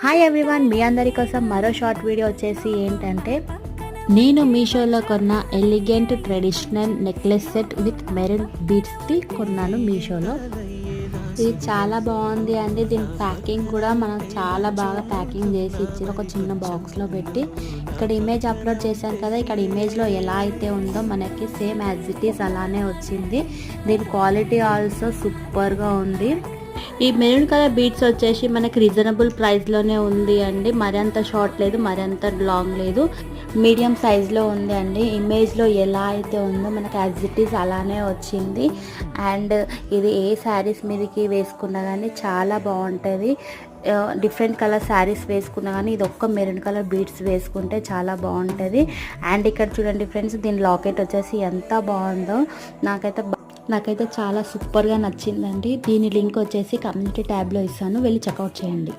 Hi everyone, మీ అందరి కోసం మరో షార్ట్ వీడియో వచ్చేసి ఏంటంటే నేను మీషోలో కొన్న elegant traditional necklace set with maroon బీడ్స్ది కొన్నాను మీషోలో. ఇది చాలా బాగుంది అండి. దీని ప్యాకింగ్ కూడా మనకు చాలా బాగా ప్యాకింగ్ చేసి ఇచ్చారు. ఒక చిన్న బాక్స్లో పెట్టి ఇక్కడ ఇమేజ్ అప్లోడ్ చేశాను కదా, ఇక్కడ ఇమేజ్లో ఎలా అయితే ఉందో మనకి సేమ్ యాజ్ ఇట్ ఈస్ అలానే వచ్చింది. దీని క్వాలిటీ ఆల్సో సూపర్గా ఉంది. ఈ మెరూన్ కలర్ బీడ్స్ వచ్చేసి మనకి రీజనబుల్ ప్రైస్లోనే ఉంది అండి. మరింత షార్ట్ లేదు, మరింత లాంగ్ లేదు, మీడియం సైజ్లో ఉంది అండి. ఇమేజ్లో ఎలా అయితే ఉందో మనకి యాజ్ ఇట్ ఈస్ అలానే వచ్చింది. అండ్ ఇది ఏ శారీస్ మీదకి వేసుకున్నా కానీ చాలా బాగుంటుంది. డిఫరెంట్ కలర్ శారీస్ వేసుకున్నా కానీ ఇది ఒక్క మెరూన్ కలర్ బీడ్స్ వేసుకుంటే చాలా బాగుంటుంది. అండ్ ఇక్కడ చూడండి ఫ్రెండ్స్, దీని లాకెట్ వచ్చేసి ఎంత బాగుందో. నాకైతే చాలా సూపర్గా నచ్చిందండి. దీని లింక్ వచ్చేసి కమ్యూనిటీ ట్యాబ్లో ఇస్తాను, వెళ్ళి చెక్అవుట్ చేయండి.